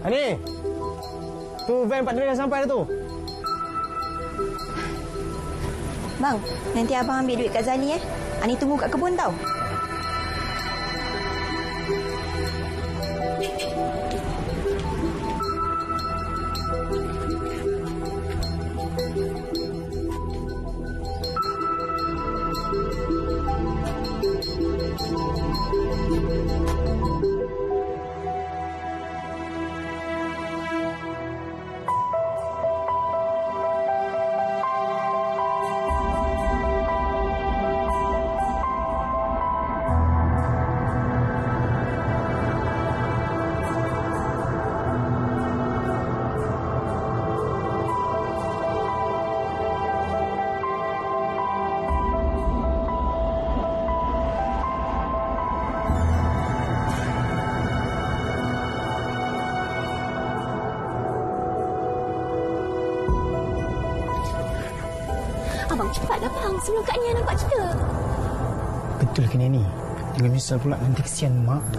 Ani! Tu van 4 dah sampai dah tu. Bang, nanti abang ambil duit kat Zali Ani tunggu kat kebun tau. Abang cepatlah bang, sebelum Kak Nia nampak kita. Betul ke Neni? Jangan misal pula nanti kesian mak tu.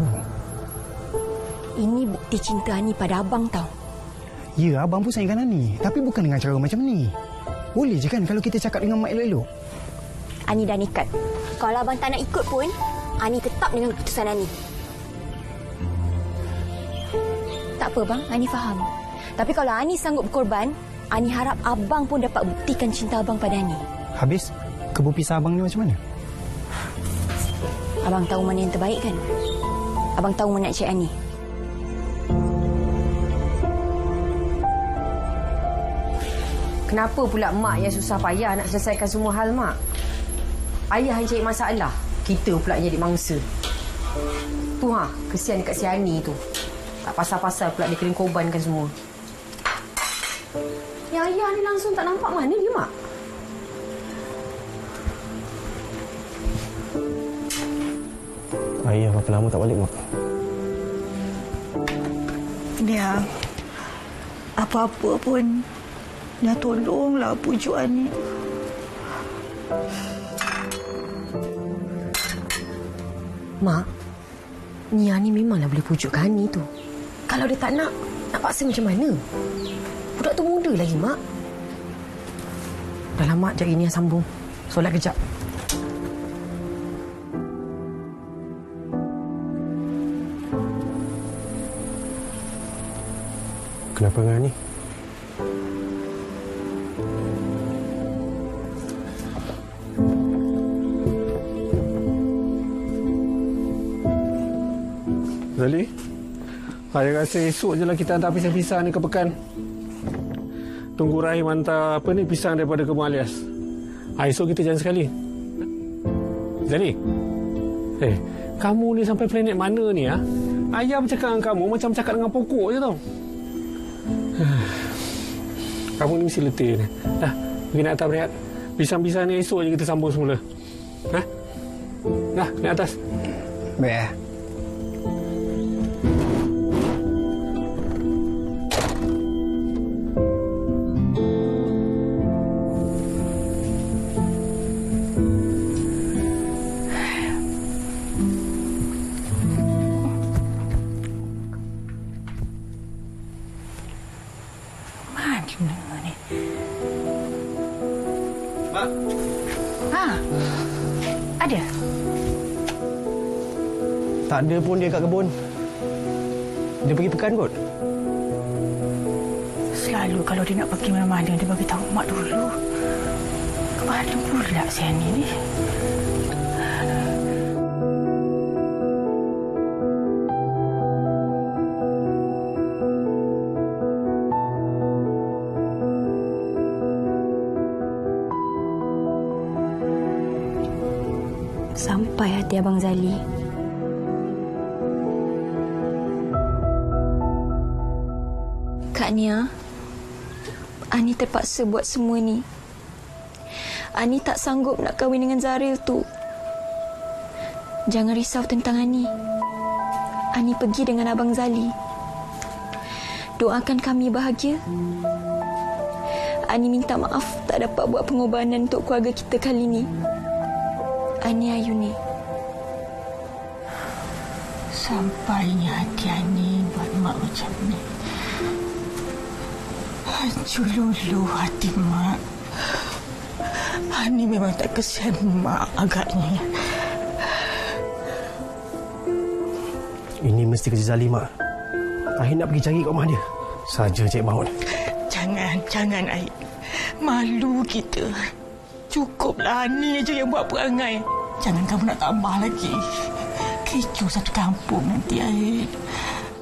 Ini bukti cinta Ani pada abang tau. Ya, abang pun sayangkan Ani. Tapi bukan dengan cara macam ni. Boleh je kan kalau kita cakap dengan mak elok-elok? Ani dah nekat. Kalau abang tak nak ikut pun, Ani tetap dengan keputusan Ani. Tak apa bang, Ani faham. Tapi kalau Ani sanggup berkorban, Ani harap abang pun dapat buktikan cinta abang pada Ani. Habis, kebun pisah abang ni macam mana? Abang tahu mana yang terbaik kan? Abang tahu mana nak cek Ani. Kenapa pula mak yang susah payah nak selesaikan semua hal mak? Ayah yang cari masalah, kita pula yang jadi mangsa. Tu kesian dekat si Ani tu. Tak pasal-pasal pula dia kena korbankan semua. Yang ayah ni langsung tak nampak mana dia mak? Ayah berapa lama tak balik mak? Dia apa-apa pun dia tolonglah pujuk Ani. Mak, Nia ni memanglah boleh pujukkan Ani tu. Kalau dia tak nak paksa macam mana? Budak tu muda lagi, Mak. Dah lama cari Nia sambung. Solat kejap. Kenapa dengan Ani? Zali, saya rasa esok je lah kita hantar pisang-pisang ni ke Pekan. Tunggu Rahim hantar pisang daripada kebun Alias. Esok kita jalan sekali. Zali, kamu ni sampai planet mana ni? Ayah bercakap dengan kamu macam cakap dengan pokok je tau. Kamu ni mesti letih ni. Dah, pergi nak atas berehat. Pisang-pisang ni esok je kita sambung semula. Dah, naik atas. Baik. Ada? Tak ada pun dia kat kebun. Dia pergi Pekan kot. Selalu kalau dia nak pergi mana-mana, dia bagi tahu mak dulu. Kemana pula si Ani ni? Sampai hati Abang Zali. Kak Nia, Ani terpaksa buat semua ni. Ani tak sanggup nak kahwin dengan Zaril tu. Jangan risau tentang Ani. Ani pergi dengan Abang Zali. Doakan kami bahagia. Ani minta maaf tak dapat buat pengorbanan untuk keluarga kita kali ni. Ani Ayuni. Sampainya hati Ani buat mak macam ni. Hancur lulu hati mak. Ani memang tak kesian mak agaknya. Ini mesti kerja Zali, Mak. Air nak pergi cari kat rumah dia. Saja Cik Maut. Jangan Air. Malu kita. Cukuplah Ani aja yang buat perangai. Jangan kamu nak tambah lagi. Kecoh satu kampung nanti Air.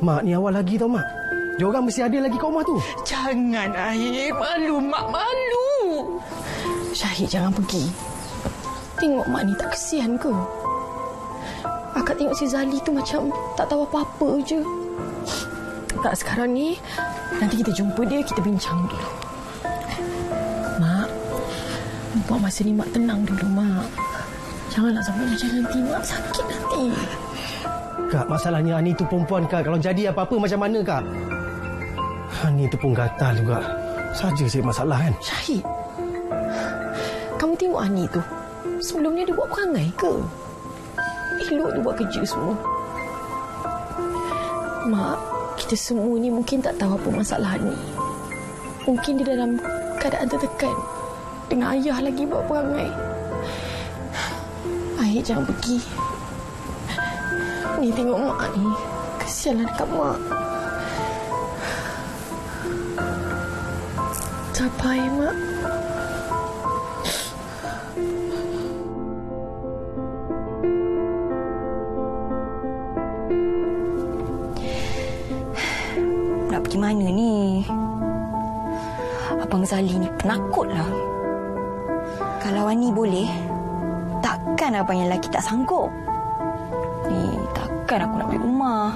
Mak, ni awal lagi tau, Mak. Diorang mesti ada lagi kat rumah tu. Jangan Air. Malu mak, malu. Syahid jangan pergi. Tengok mak ni tak kesian ke? Akak tengok si Zali tu macam tak tahu apa-apa je. Tak, sekarang ni nanti kita jumpa dia, kita bincang dulu. Mak, buat masa ni mak tenang dulu, Mak. Janganlah sampai macam nanti mak sakit nanti. Kak, masalahnya Ani tu perempuan, Kak. Kalau jadi apa-apa macam mana, Kak? Ani tu pun gatal juga. Saja Cik masalah kan? Syahid, kamu tengok Ani tu. Sebelum ni dia buat perangai ke? Elok dia buat kerja semua. Mak, kita semua ni mungkin tak tahu apa masalah ni. Mungkin dia dalam keadaan tertekan. Dengan ayah lagi buat perangai. Air jangan pergi. Ni tengok mak ni. Kesianlah dekat mak. Sabar ya, Mak. Nak pergi mana ni? Abang Zali ni penakutlah. Kalau Ani boleh, takkan abang yang lelaki tak sanggup. Ni takkan aku nak balik rumah.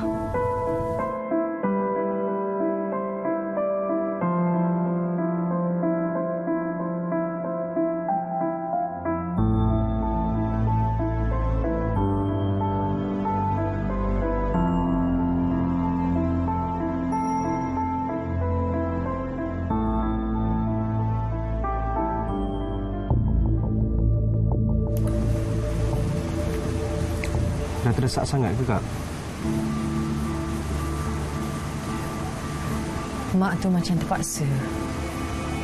Dah terdesak sangat ke, Kak? Mak tu macam terpaksa.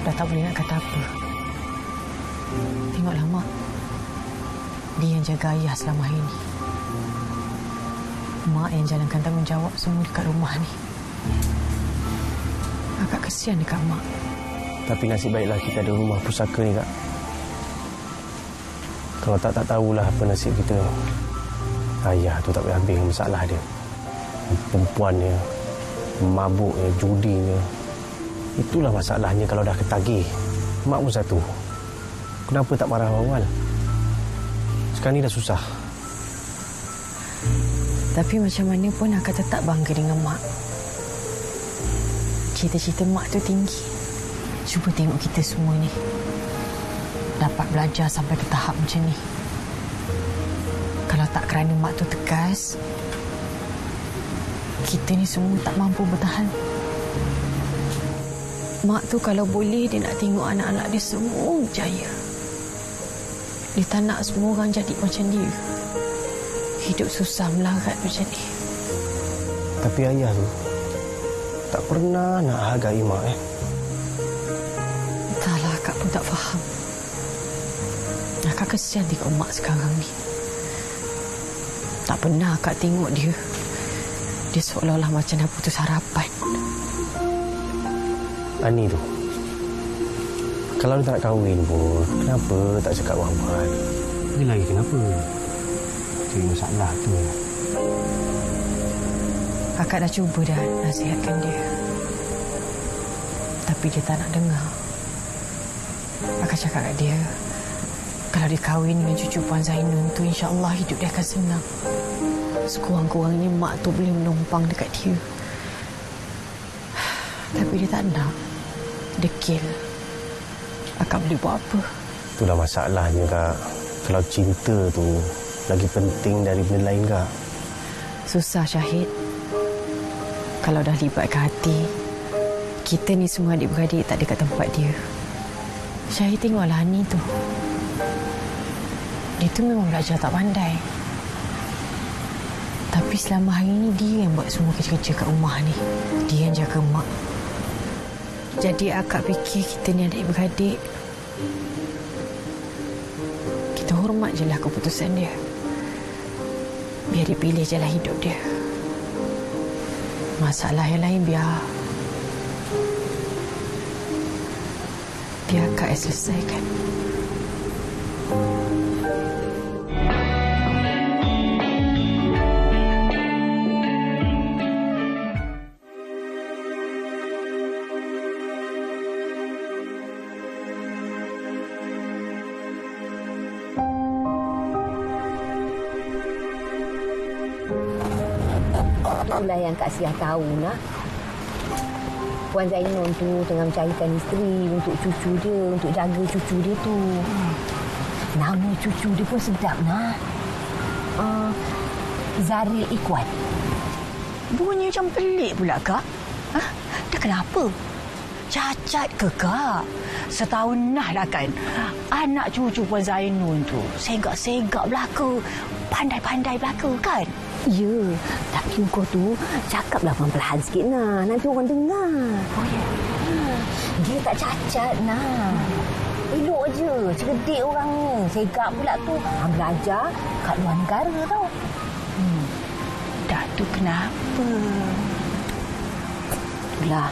Dah tak boleh nak kata apa. Tengoklah Mak. Dia yang jaga ayah selama ini. Mak yang jalankan tanggungjawab semua dekat rumah ni. Agak kesian dekat Mak. Tapi nasib baiklah kita ada rumah pusaka ni, Kak. Kalau tak tahulah apa nasib kita. Ayah tu tak boleh habis dengan masalah dia. Perempuannya, mabuknya, judinya. Itulah masalahnya kalau dah ketagih. Mak pun satu. Kenapa tak marah awal? Sekarang ni dah susah. Tapi macam mana pun akak tetap bangga dengan Mak. Cita-cita Mak tu tinggi. Cuba tengok kita semua ni. Dapat belajar sampai ke tahap macam ni. Kalau tak kerana Mak tu tegas, kita ni semua tak mampu bertahan. Mak tu kalau boleh dia nak tengok anak-anak dia semua berjaya. Dia tak nak semua orang jadi macam dia. Hidup susah melarat macam ni. Tapi ayah tu tak pernah nak hargai Mak. Entahlah, akak pun tak faham. Akak kesian tengok Mak sekarang ni. Tak pernah akak tengok dia. Dia seolah-olah macam dah putus harapan. Ani tu, kalau dia tak nak kahwin pun, kenapa tak cakap awal-awal? Dia lagi kenapa? Cari masalah tu. Akak dah cuba dah nasihatkan dia. Tapi dia tak nak dengar. Akak cakap kat dia, kalau dia kahwin dengan cucu Puan Zainun tu, insya-Allah hidup dia akan senang. Sekurang-kurangnya Mak tu boleh menumpang dekat dia. Tapi dia tak nak. Dekil. Akak boleh buat apa? Itulah masalahnya, Kak. Kalau cinta tu lagi penting dari benda lain, Kak. Susah, Syahid. Kalau dah libatkan hati, kita ni semua adik-beradik tak ada kat tempat dia. Syahid tengoklah Ani tu. Dia tu memang belajar tak pandai. Tapi selama hari ni dia yang buat semua kerja-kerja kat rumah ni. Dia yang jaga mak. Jadi akak fikir kita ni adik-beradik, kita hormat je lah keputusan dia. Biar dia pilih jalan hidup dia. Masalah yang lain biar akak yang selesaikan. Itulah yang Kak Siah tahu nak. Puan Zainun tu tengah mencarikan isteri untuk cucu dia, untuk jaga cucu dia tu. Nama cucu dia pun sedap nak. Zaril Ikhwan. Bunyi macam pelik pula, Kak. Dah kenapa? Cacat ke, Kak? Setahun dah kan anak cucu Puan Zainun tu segak-segak belaka, pandai-pandai belaka kan? Ya, tapi kau tu cakaplah pelan-pelan sikit nak. Nanti orang dengar. Oh ya. Dia tak cacat nak. Elok je, cerdik orang ni. Segak pula tu. Belajar kat luar negara tau. Dah tu kenapa? Itulah.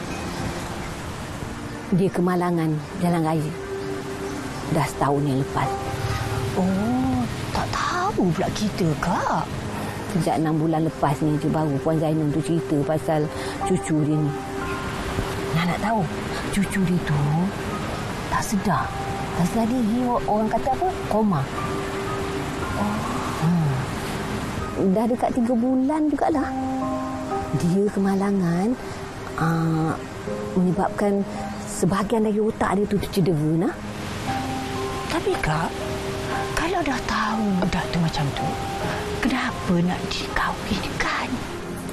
Dia kemalangan jalan raya. Dah setahun yang lepas. Oh, tak tahu pula kita, Kak. Sejak 6 bulan lepas ni je baru Puan Zainun tu cerita pasal cucu dia ni. Nak tahu, cucu dia tu tak sedar. Tak sedar diri, orang kata apa? Koma. Dah dekat 3 bulan jugalah. Dia kemalangan menyebabkan sebahagian dari otak dia tu tercedera nah. Tapi Kak, kalau dah tahu budak tu macam tu, kenapa nak dikahwinkan?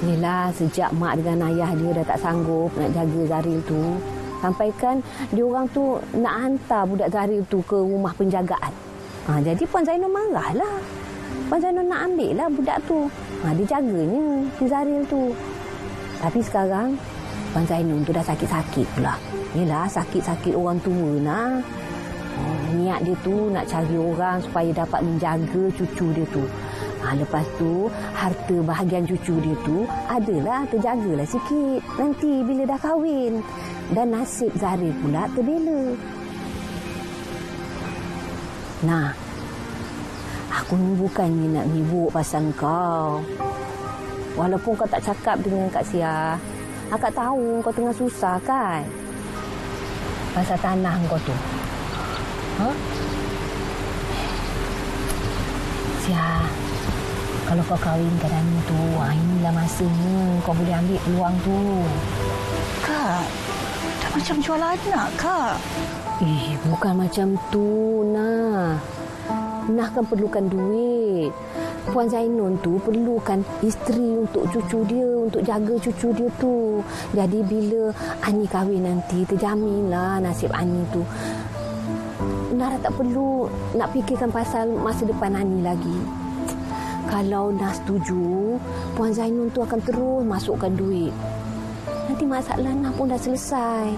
Yelah, sejak mak dengan ayah dia dah tak sanggup nak jaga Zaril tu, sampaikan dia orang tu nak hantar budak Zaril tu ke rumah penjagaan. Jadi Puan Zainun marahlah. Puan Zainun nak ambil lah budak tu. Dia jaganya si Zaril tu. Tapi sekarang Puan Zainun tu dah sakit-sakit pula. Yelah, sakit-sakit orang tua nak. Niat dia tu nak cari orang supaya dapat menjaga cucu dia tu. Lepas tu, harta bahagian cucu dia tu adalah terjagalah sikit. Nanti bila dah kahwin. Dan nasib Zaril pula terbela. Nah, aku ni bukannya nak ribut pasal kau. Walaupun kau tak cakap dengan Kak Siah, akak tahu kau tengah susah kan? Pasal tanah kau tu. Siah, kalau kau kahwinkan Dani tu, inilah masanya kau boleh ambil peluang tu. Kak, dah macam jual anak, Kak. Bukan macam tu, Nah. Nah kan perlukan duit. Puan Zainun tu perlukan isteri untuk cucu dia, untuk jaga cucu dia tu. Jadi bila Ani kahwin nanti, terjaminlah nasib Ani tu. Nara tak perlu nak fikirkan pasal masa depan Ani lagi. Kalau Nah setuju, Puan Zainun tu akan terus masukkan duit. Nanti masalah Nah pun dah selesai.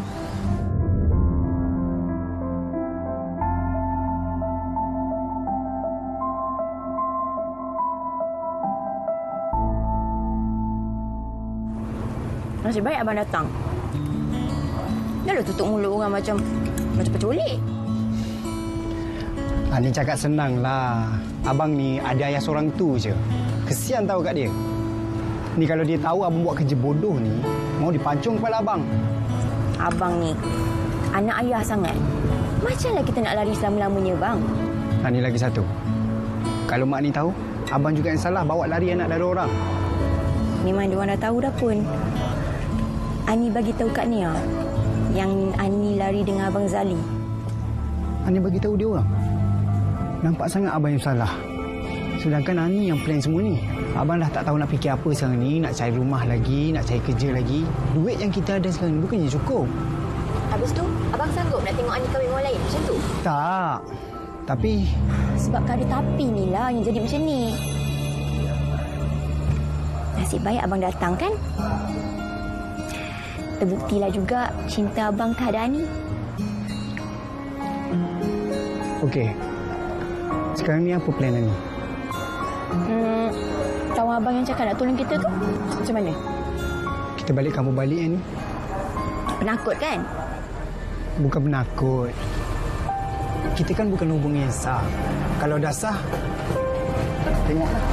Nasib baik abang datang. Dah tutup mulut orang macam penculik. Ni cakap senang lah. Abang ni ada ayah seorang tu je. Kesian tahu kat dia. Ni kalau dia tahu abang buat kerja bodoh ni, mau dipancung kepala abang. Abang ni anak ayah sangat. Macamlah kita nak lari selama-lamanya, bang. Ni lagi satu. Kalau mak ni tahu, abang juga yang salah bawa lari anak dari orang. Memang dia orang dah tahu dah pun. Ani bagi tahu Kak Nia yang Ani lari dengan abang Zali. Ani bagi tahu dia orang. Nampak sangat abang yang salah. Sedangkan Ani yang plan semua ni. Abang dah tak tahu nak fikir apa sekarang ni. Nak cari rumah lagi, nak cari kerja lagi. Duit yang kita ada sekarang ni bukannya cukup. Habis tu, abang sanggup nak tengok Ani kahwin orang lain macam tu? Tak. Tapi... Sebab ada tapi ni lah yang jadi macam ni. Nasib baik abang datang kan? Terbuktilah juga cinta abang terhadap Ani. Okey. Sekarang ni apa plan ni? Kawan abang yang cakap nak tolong kita tu, macam mana? Kita balik kampung balik ni. Penakut kan? Bukan penakut. Kita kan bukan hubungan yang sah. Kalau dah sah, tengoklah.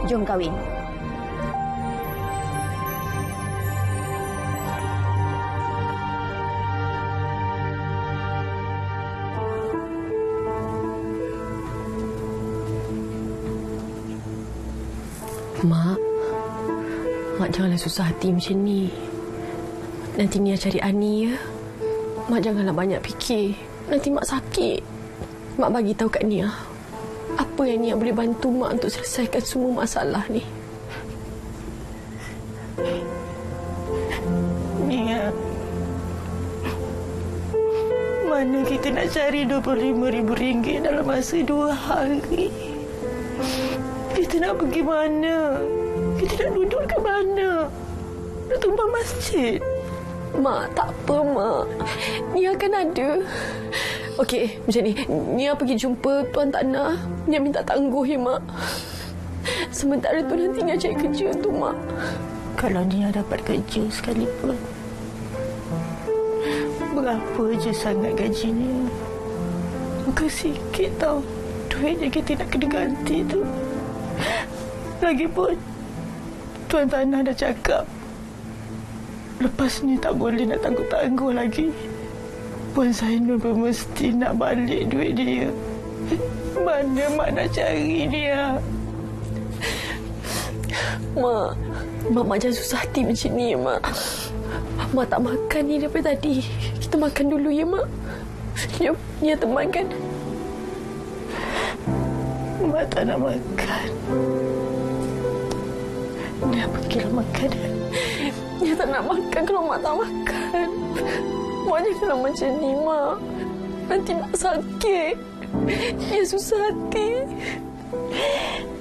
Jom kahwin. Mak janganlah susah hati macam ni. Nanti Nia cari Ani ya. Mak janganlah banyak fikir. Nanti Mak sakit. Mak bagi tahu kat Nia apa yang Nia boleh bantu Mak untuk selesaikan semua masalah ni. Nia, mana kita nak cari RM25,000 dalam masa 2 hari? Kita nak pergi mana? Kita nak duduk ke mana? Nak tumpang masjid? Mak, tak apa, Mak. Nia akan ada. Okey, macam ni. Nia pergi jumpa Tuan Tanah. Nia minta tangguh ya, Mak. Sementara tu nanti Nia cari kerja untuk Mak. Kalau Nia dapat kerja sekalipun, berapa je sangat gajinya? Bukan sikit tau. Duit yang kita nak kena ganti tu. Lagipun, Tuan Tanah dah cakap lepas ni tak boleh nak tangguh-tangguh lagi. Puan Zainul pun mesti nak balik duit dia. Mana Mak nak cari dia? Mak jangan susah hati macam ni, Mak. Mak tak makan ni daripada tadi. Kita makan dulu ya, Mak. Jom, Nia temankan. Mak tak nak makan. Nia pergilah makan. Nia tak nak makan kalau Mak tak makan. Mak janganlah macam ni, Mak. Nanti Mak sakit. Nia susah hati.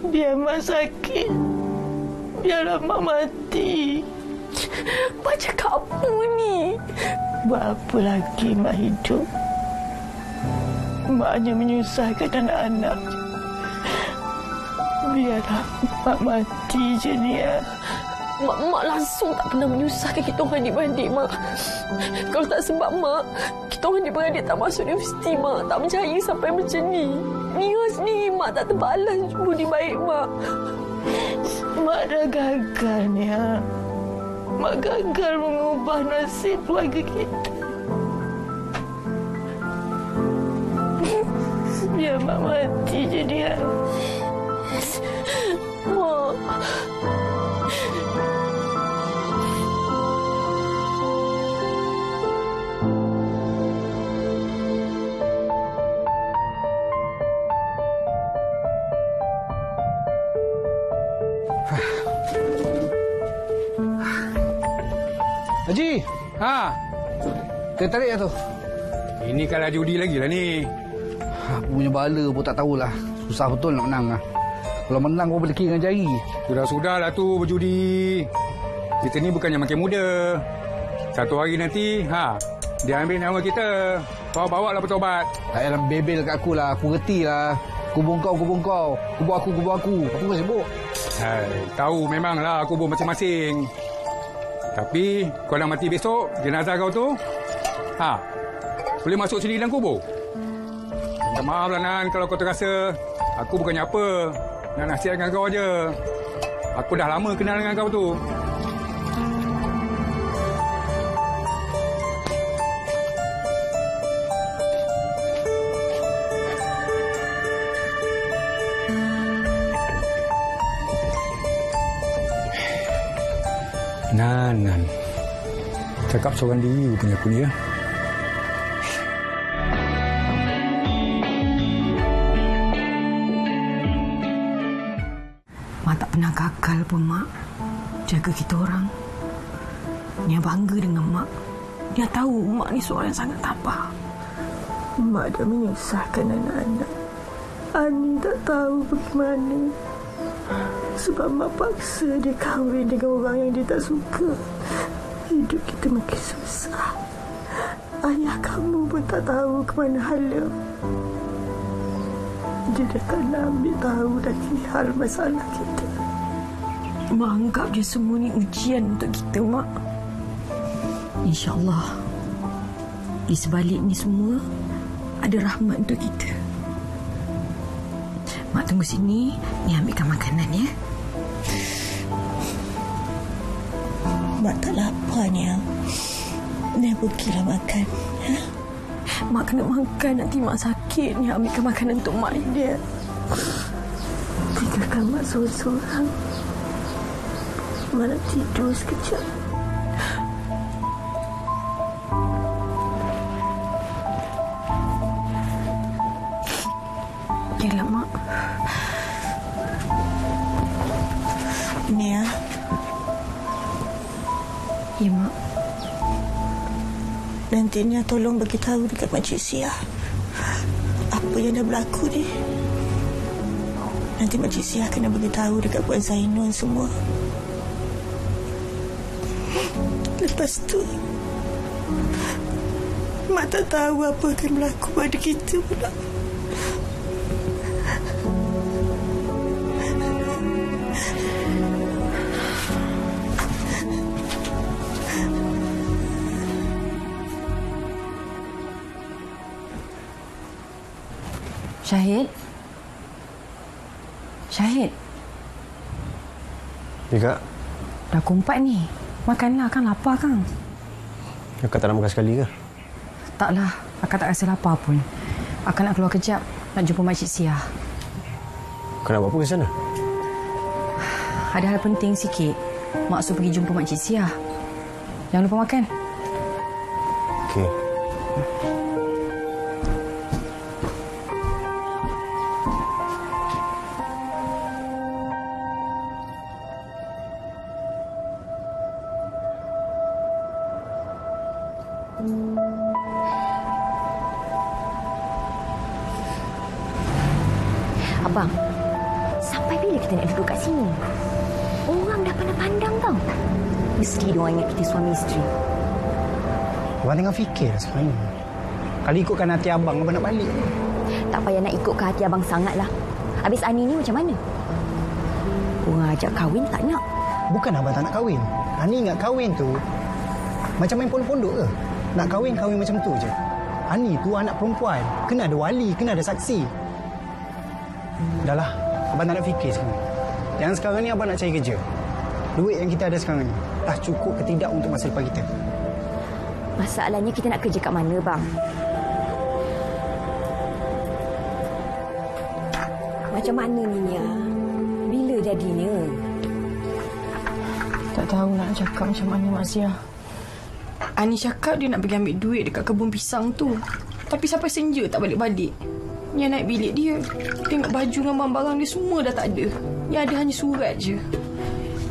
Biar Mak sakit. Biarlah Mak mati. Mak cakap apa ni? Buat apa lagi Mak hidup? Mak hanya menyusahkan anak-anak. Biarlah Mak mati je, Nia. Mak langsung tak pernah menyusahkan kita orang adik-beradik, Mak. Kalau tak sebab Mak, kita orang adik-beradik tak masuk universiti, Mak. Tak berjaya sampai macam ni. Nia sendiri, Mak tak terbalas budi baik, Mak. Mak dah gagal, Nia. Mak gagal mengubah nasib keluarga kita. Biar Mak mati je, Nia. Mak. Haji, dia tarik lah tu. Ini kalah judi lagi lah ni. Punya bala pun tak tahulah. Susah betul nak menang lah. Kalau menang pun boleh kira dengan jari. Sudah-sudahlah tu berjudi. Kita ni bukannya makin muda. Satu hari nanti, dia ambil nyawa kita. Kau bawa lah bertobat. Tak payah bebel kat aku lah. Aku reti lah. Kubur kau. Kubur aku. Aku kan sibuk. Tahu memanglah kubur masing-masing. Tapi kau nak mati besok, jenazah kau tu, boleh masuk sini dalam kubur. Minta maaf lah, Nan, kalau kau terasa aku bukannya apa. Nak nasihat dengan kau aja. Aku dah lama kenal dengan kau tu. Nan. Cakap seorang diri punya aku ni ya. Mak tak pernah gagal pun, Mak. Jaga kita orang. Nia bangga dengan Mak. Dia tahu Mak ni seorang yang sangat tabah. Mak dah menyusahkan anak-anak. Ani tak tahu bagaimana. Sebab mak paksa dia kahwin dengan orang yang dia tak suka. Hidup kita makin susah. Ayah kamu pun tak tahu ke mana hala. Dia dah tak nak ambil tahu lagi hal masalah kita. Mak anggap je semua ni ujian untuk kita, Mak. InsyaAllah, di sebalik ni semua ada rahmat untuk kita. Mak tunggu sini, ni ambilkan makanan ya. Mak tak lapar ni. Ni pergilah makan. Mak kena makan, nanti mak sakit. Ni ambilkan makanan untuk mak dia. Tinggalkan mak seorang-seorang. Mak nak tidur sekejap. Yalah, Mak. Ini ya. Ya, Mak. Nanti Nia tolong beritahu dekat Makcik Sia apa yang dah berlaku ni. Nanti Makcik Sia kena beritahu dekat Puan Zainun semua. Lepas tu Mak tak tahu apa akan berlaku pada kita pula. Syahid? Syahid? Ya, Kak. Dah pukul 4 ni. Makanlah, kan lapar kan? Kakak tak nak makan sekali ke? Taklah, akak tak rasa lapar pun. Akak nak keluar kejap, nak jumpa Makcik Sia. Kau nak buat apa ke sana? Ada hal penting sikit. Mak suruh pergi jumpa Makcik Sia. Jangan lupa makan. Okey. Abang, sampai bila kita nak duduk kat sini? Orang dah pandang-pandang tau. Mesti diorang ingat kita suami isteri. Abang tengah fikir lah sekarang ni. Kalau ikutkan hati abang nak balik. Tak payah nak ikut ke hati abang sangatlah. Habis Ani ni macam mana? Orang ajak kahwin tak nak. Bukan abang tak nak kahwin. Ani ingat kahwin tu macam main pondok-pondok ke? Nak kahwin macam tu je. Ani tu anak perempuan. Kena ada wali, kena ada saksi. Dahlah, abang tak nak fikir sekarang. Yang sekarang ni abang nak cari kerja. Duit yang kita ada sekarang ni dah cukup ke tidak untuk masa depan kita? Masalahnya kita nak kerja kat mana, bang? Macam mana ni, Nia? Bila jadinya? Tak tahu nak cakap macam mana, Mak Sia. Ani cakap dia nak pergi ambil duit dekat kebun pisang tu. Tapi sampai senja tak balik-balik. Nia naik bilik dia. Tengok baju dengan barang-barang dia semua dah tak ada. Yang ada hanya surat je.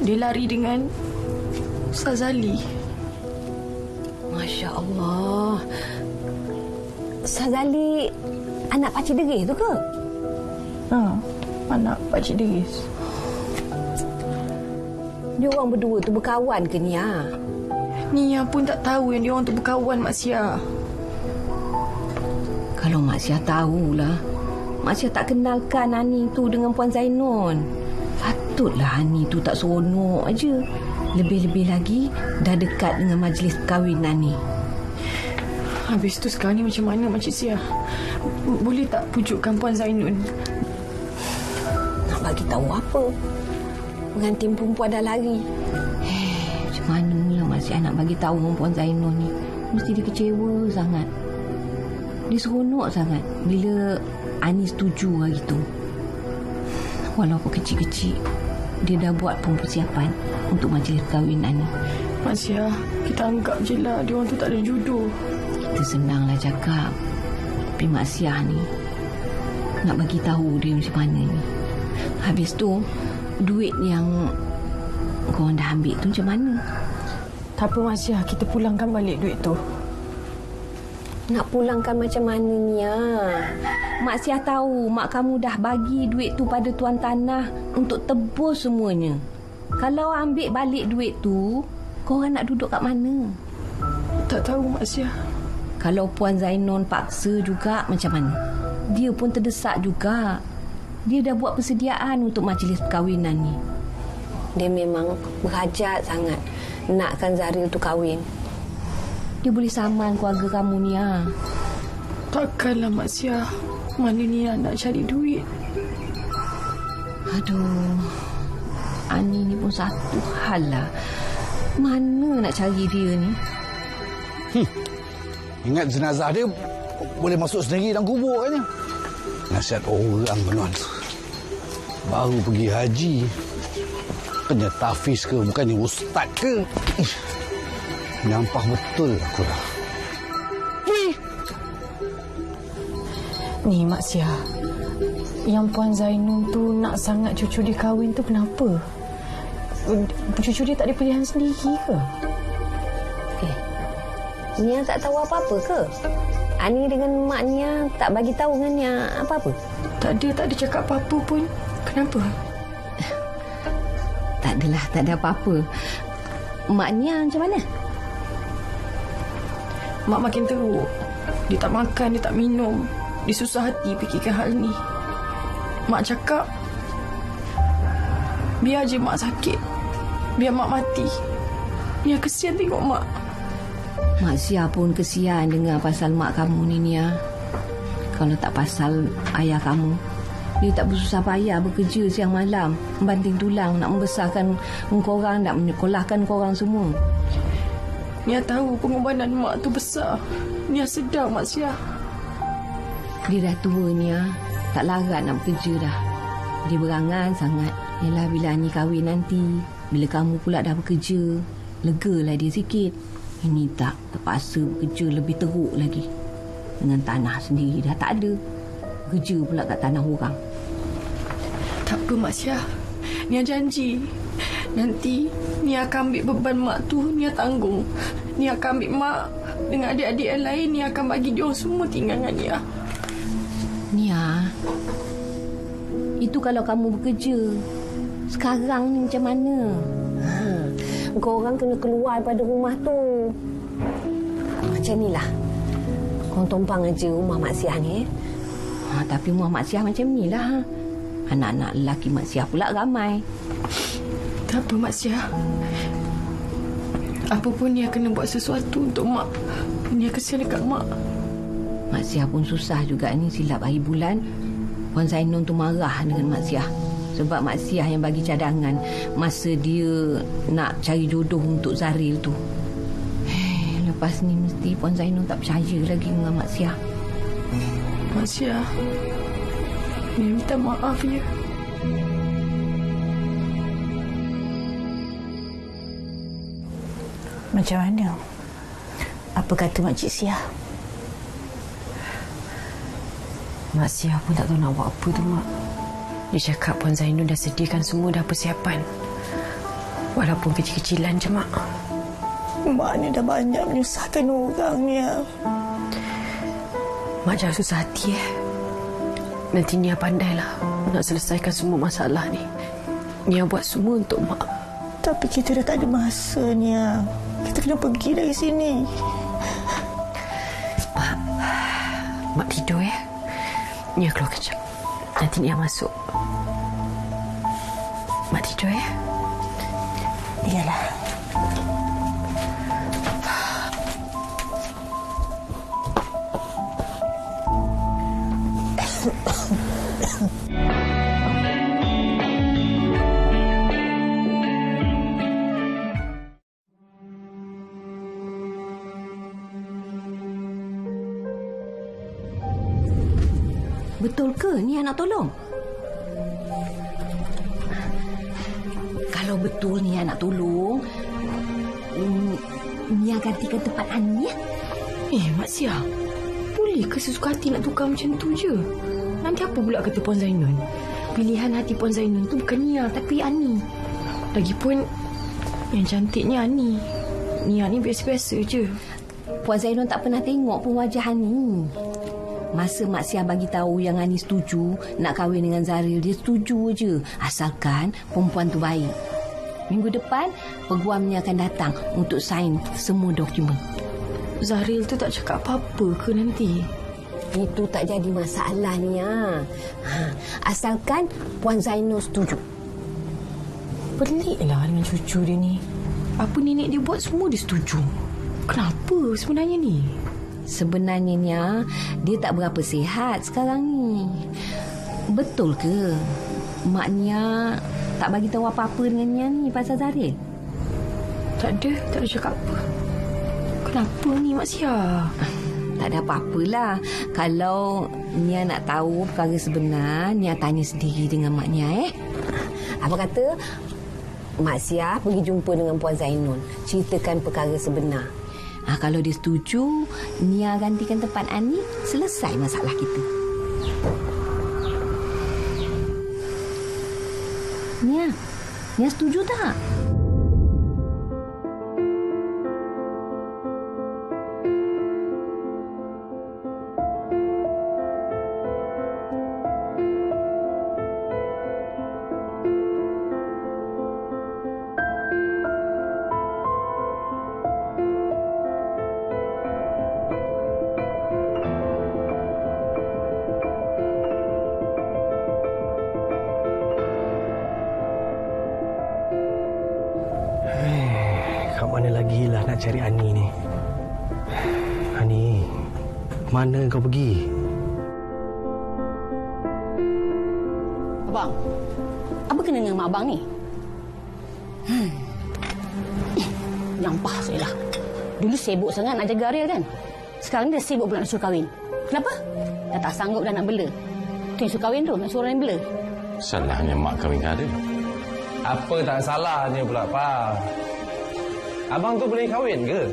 Dia lari dengan Ustaz Ali. Masya Allah. Ustaz Ali anak Pakcik Deris tu ke? Ha, anak Pakcik Deris. Dia orang berdua tu berkawan ke Nia? Nia pun tak tahu yang dia orang tu berkawan, Mak Sia. Kalau Mak Sia tahulah, Mak Sia tak kenalkan Ani tu dengan Puan Zainun. Patutlah Ani tu tak seronok aja. Lebih-lebih lagi dah dekat dengan majlis perkahwinan ni. Habis tu sekarang ni macam mana, Makcik Sia? Boleh tak pujukkan Puan Zainun? Nak bagi tahu apa? Pengantin perempuan dah lari. Macam mana lah Mak Sia nak bagi tahu dengan Puan Zainun ni? Mesti dia kecewa sangat. Dia seronok sangat bila Ani setuju hari tu. Walaupun kecil-kecil, dia dah buat pun persiapan untuk majlis perkahwinan ni. Mak Sia, kita anggap je lah dia orang tu tak ada jodoh. Kita senanglah cakap. Tapi Mak Sia ni nak bagi tahu dia macam mana ni. Habis tu, duit yang korang dah ambil tu macam mana? Tak apa, Mak Sia, kita pulangkan balik duit tu. Nak pulangkan macam mana Nia? Mak Sia tahu mak kamu dah bagi duit tu pada tuan tanah untuk tebus semuanya. Kalau ambil balik duit tu, korang nak duduk kat mana? Tak tahu Mak Sia. Kalau Puan Zainon paksa juga macam mana? Dia pun terdesak juga. Dia dah buat persediaan untuk majlis perkahwinan ni. Dia memang berhajat sangat nakkan Zaril tu kahwin. Dia boleh saman keluarga kamu Nia. Takkanlah Mak Sia. Mana Nia nak cari duit? Aduh, Ani ni pun satu hal lah. Mana nak cari dia ni? Ingat jenazah dia boleh masuk sendiri dalam kubur katnya. Nasihat orang benar. Baru pergi haji. Kena tafiz ke? Bukannya ustaz ke? Nyampah betul aku dah. Ni Mak Sia, yang Puan Zainun tu nak sangat cucu dia kahwin tu kenapa? Cucu dia tak ada pilihan sendiri ke? Nia tak tahu apa-apa ke? Ani dengan mak Nia tak bagi tahu dengan Nia apa-apa? Tak ada cakap apa-apa pun. Kenapa? Tak adalah, tak ada apa-apa. Mak Nia macam mana? Mak makin teruk. Dia tak makan, dia tak minum. Dia susah hati fikirkan hal ni. Mak cakap, biar je mak sakit. Biar mak mati. Nia kesian tengok mak. Mak Sia pun kesian dengar pasal mak kamu ni Nia. Kalau tak pasal ayah kamu, dia tak bersusah payah bekerja siang malam, banting tulang nak membesarkan korang, nak menyekolahkan korang semua. Nia tahu pengorbanan mak tu besar. Nia sedar Mak Sia. Dia dah tua Nia, tak larat nak bekerja dah. Dia berangan sangat. Yalah bila Ani kahwin nanti, bila kamu pula dah bekerja, legalah dia sikit. Ini tak, terpaksa bekerja lebih teruk lagi. Dengan tanah sendiri dah tak ada. Kerja pula kat tanah orang. Tak apa Mak Sia. Nia janji, nanti Nia akan ambil beban mak tu, Nia tanggung. Nia akan ambil mak dengan adik-adik yang lain. Nia akan bagi dia orang semua tinggal dengan Nia. Nia, itu kalau kamu bekerja. Sekarang ni macam mana? Korang kena keluar daripada rumah tu. Macam ni lah. Korang tumpang aja rumah Mak Sia ni. Tapi rumah Mak Sia macam ni lah. Anak-anak lelaki Mak Sia pula ramai. Tak apa Mak Sia. Apa pun Nia kena buat sesuatu untuk mak. Nia kesian dekat mak. Mak Sia pun susah juga ni. Silap hari bulan, Puan Zainun tu marah dengan Mak Sia. Sebab Mak Sia yang bagi cadangan masa dia nak cari jodoh untuk Zaril tu. Lepas ni mesti Puan Zainun tak percaya lagi dengan Mak Sia. Mak Sia, Nia minta maaf ya. Macam mana? Apa kata Makcik Sia? Mak Sia pun tak tahu nak buat apa tu, Mak. Dia cakap Puan Zainun dah sediakan semua, dah persiapan. Walaupun kecil-kecilan je, Mak. Mak ni dah banyak menyusahkan orang ni. Mak jangan susah hati, Nanti Nia pandailah nak selesaikan semua masalah ni. Nia buat semua untuk Mak. Tapi kita dah tak ada masa, Nia. Kita kena pergi dari sini. Mak tidur, Nia keluar kejap. Nanti Nia masuk. Mak tidur, Iyalah. Betul ke Nia nak tolong? Kalau betul Nia nak tolong, Nia gantikan tempat Ani, Mak Sia, boleh ke sesuka hati nak tukar macam tu je? Nanti apa pula kata Puan Zainun? Pilihan hati Puan Zainun tu bukan Nia tapi Ani. Lagipun yang cantiknya Ani. Nia ni biasa-biasa je. Puan Zainul tak pernah tengok pun wajah Ani. Masa Mak Siah bagi tahu yang Ani setuju nak kahwin dengan Zaril, dia setuju je. Asalkan perempuan tu baik. Minggu depan, peguamnya akan datang untuk sign semua dokumen. Zaril tu tak cakap apa-apa ke nanti? Itu tak jadi masalahnya. Asalkan Puan Zainul setuju. Peliklah dengan cucu dia ni. Apa nenek dia buat semua dia setuju. Kenapa sebenarnya ni? Sebenarnya dia tak berapa sihat sekarang ni. Betul ke maknya tak bagi tahu apa-apa dengan Nia ni pasal Zaril? Tak ada cakap apa. Kenapa ni Mak Sia? Tak ada apa-apalah. Kalau Nia nak tahu perkara sebenar, Nia tanya sendiri dengan Mak Nia. Apa kata Mak Sia pergi jumpa dengan Puan Zainul, ceritakan perkara sebenar. Kalau dia setuju, Nia gantikan tempat Ani, selesai masalah kita. Nia setuju tak? Mana lagi lah nak cari Ani ni? Ani, mana kau pergi? Abang, apa kena dengan mak abang ni? Nyampah saya lah. Dulu sibuk sangat nak jaga Ariel kan? Sekarang dia sibuk pula nak suruh kahwin. Kenapa? Dah tak sanggup dah nak bela. Tu yang suruh kahwin tu, nak suruh orang yang bela. Salahnya mak kahwin dengan Ariel. Apa tak salahnya pula, Pa? Abang tu boleh kahwin ke?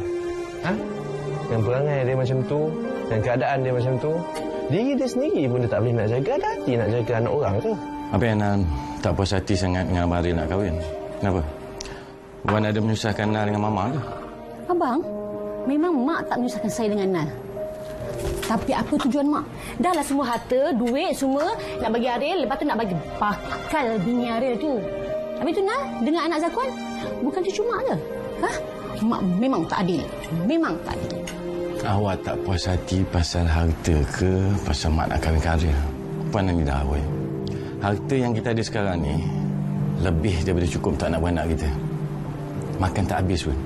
Dengan perangai dia macam tu, dan keadaan dia macam tu, diri dia sendiri pun dia tak boleh nak jaga. Ada hati nak jaga anak orang ke? Apa yang tak puas hati sangat dengan Abang Ariel nak kahwin? Kenapa? Wan ada menyusahkan Nal dengan Mama ke? Abang, memang mak tak menyusahkan saya dengan Nal. Tapi apa tujuan mak? Dah lah semua harta, duit semua nak bagi Ariel, lepas tu nak bagi bakal bini Ariel tu. Habis tu Nal dengan anak Zakuan, bukan cucu mak ke? Mak memang tak adil. Memang tak adil. Awak tak puas hati pasal harta ke pasal mak nak kahwin dengan Ariel? Puan Hamidah, harta yang kita ada sekarang ni lebih daripada cukup tak nak beranak kita. Makan tak habis pun.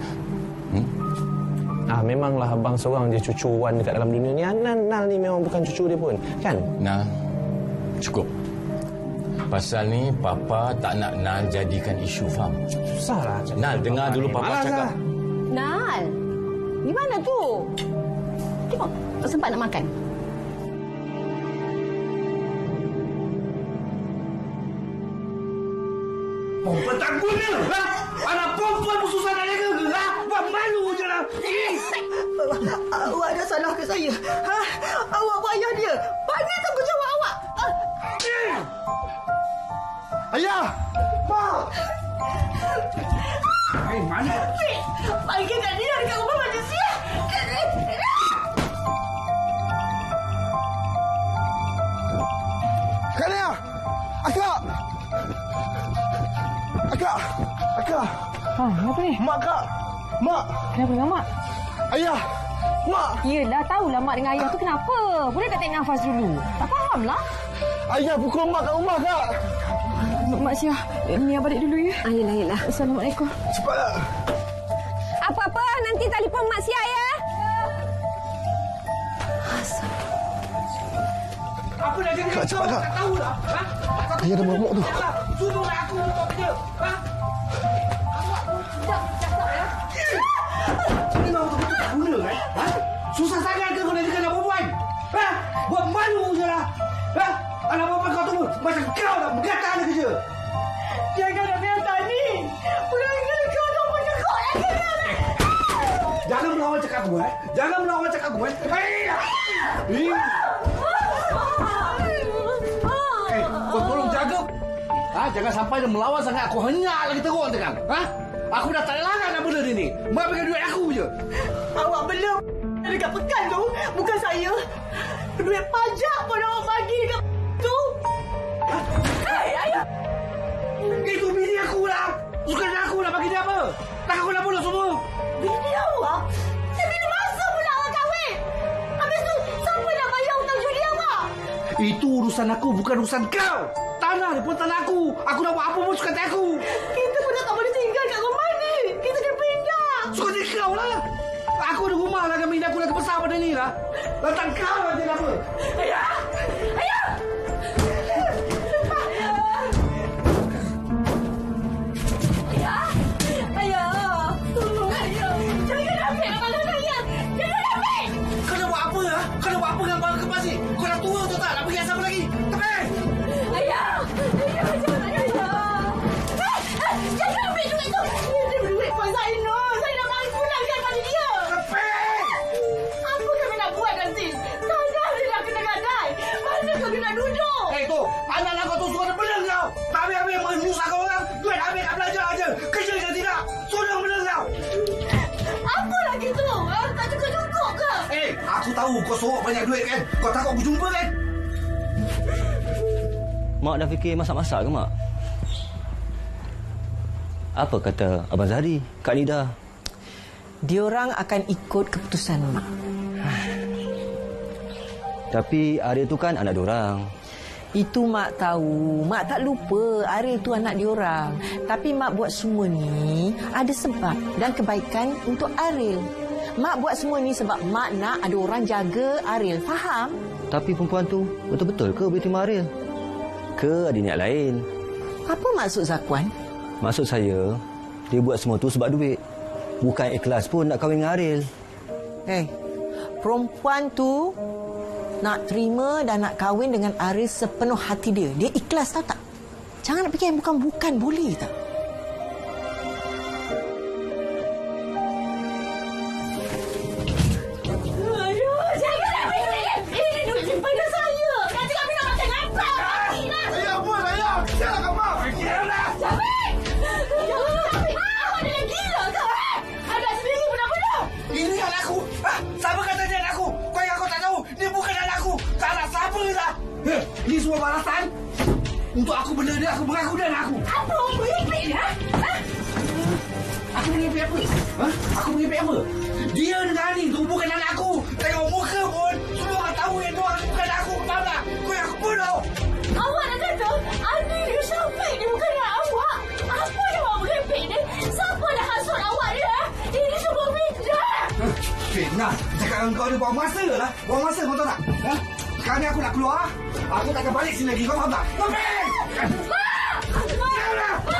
Memanglah abang seorang je cucu Wan dekat dalam dunia ni. Nal ni memang bukan cucu dia pun, kan? Nal, cukup. Pasal ni Papa tak nak Nal jadikan isu, faham? Susahlah. Nal, dengar dulu Papa cakap. Nal, di mana tu? Tengok, tak sempat nak makan. Perempuan takutnya. Anak perempuan pun susah nak jaga ke? Buat malu je lah. Awak ada salah ke saya? Awak buat ayah dia. Panggil tanggungjawab awak. Ayah! Mak! Mana? Panggil kat dia dekat rumah manusia. Kania! Akak! Akak! Apa ni? Mak, Kak! Mak! Kenapa dengan Mak? Ayah! Mak! Yelah, tahulah Mak dengan Ayah tu kenapa. Boleh tak tarik nafas dulu? Tak faham lah. Ayah pukul Mak kat rumah, Kak! Mak Syah, Mia balik dulu ya. Yelah. Assalamualaikum. Cepatlah. Apa-apa, nanti telefon Mak Sia ya. Apa dah jadi? Kak, cepat, Kak. Tak tahulah. Ayah dah bermuk tu. Suruhlah aku untuk kerja. Memang betul-betul tak guna, kan? Susah sangat ke kau nak jaga anak perempuan? Buat malu je lah. Anak perempuan kau tu macam kau dah berkata ada kerja. Jangan nak biar tani. Perangai kau tu macam kau lagi. Jangan melawan cakap aku, Jangan melawan cakap aku, kau tolong jaga. Jangan sampai dia melawan sangat. Aku henyak lagi teruk tekan. Aku dah tak larang nak bela dia ni. Mak bagi duit aku je. Awak beli bela dekat pekan tu bukan saya. Duit pajak pun awak bagi dekat tu. Hei, ayah! Itu bini aku lah. Bukan aku nak bagi dia apa. Tak aku nak bunuh semua. Bini awak? Bini masa pula awak kahwin? Habis tu, siapa nak bayar hutang judi awak? Itu urusan aku, bukan urusan kau. Tanah ni pun tanah aku. Aku nak buat apa pun suka hati aku. Kita pun dah tak boleh tinggal kat rumah ni. Kita kena pindah. Suka hati kau lah. Aku ada rumah lah dan bini aku lagi besar pada ni lah. Letak kau lah dia apa. Ayah! Ayah! Ayah! Tolong ayah! Jangan ambil kepala saya! Jangan ambil! Kau nak buat apa lah? Kau nak buat apa dengan barang kemas ni? Kau dah tua tu tak? Nak pergi asal lagi? Tepi! Ayah! Ayah! Jangan ayah! Jangan ambil duit tu! Dia duit Puan Zainul! Saya nak bagi pulangkan pada dia! Tepi! Apa kami nak buat nanti? Tanah dia dah kena gadai! Mana kau kena duduk? Tu, anak kau tu suruh belang kau. Tak habis-habis menyusahkan orang. Duit habis kat belajar aja. Kerja je tidak. Suruh belang kau. Apa lagi tu? Tak cukup-cukup ke? Aku tahu kau sorok banyak duit kan. Kau takut aku jumpa kan? Mak dah fikir masak-masak ke, Mak? Apa kata Abang Zahri, Kak Nida? Diorang akan ikut keputusan Mak. Tapi Ariel tu kan anak diorang. Itu Mak tahu. Mak tak lupa Ariel tu anak diorang. Tapi Mak buat semua ni ada sebab dan kebaikan untuk Ariel. Mak buat semua ni sebab Mak nak ada orang jaga Ariel. Faham? Tapi perempuan tu betul-betul ke boleh terima Ariel? Ke ada niat lain? Apa maksud Zakuan? Maksud saya, dia buat semua tu sebab duit. Bukan ikhlas pun nak kahwin dengan Ariel. Perempuan tu nak terima dan nak kahwin dengan Ariel sepenuh hati dia. Dia ikhlas, tahu tak? Jangan nak fikir yang bukan-bukan, boleh tak? Aduh, jangan ambil duit. Ini duit simpanan saya. Nanti kami nak makan apa? Saya pun saya. Jangan kau maaf. Fikirlah. Syafik! Awak ni gila ke? Anak sendiri pun dah bunuh. Ini anak aku. Siapa kata dia anak aku? Kau yang kau tak tahu. Dia bukan anak aku. Tak nak siapa dah. Ini semua balasan. Untuk aku benda dia, aku mengaku dia anak aku. Apa orang merepek ni? Aku merepek apa? Aku merepek apa? Dia dengan Ani tu bukan anak aku. Tengok muka pun. Semua orang tahu yang tu bukan anak aku. Faham tak? Kau yang aku bunuh. Awak nak kata Ani dengan Syafik ni bukan anak awak? Apa yang awak merepek ni? Siapa dah hasut awak ni? Ini semua fitnah. Fitnah? Cakap dengan kau ni buang masa lah. Buang masa kau tahu tak? Sekarang ni aku nak keluar. Aku tak akan balik sini lagi. Kau faham tak? Mak! Mak!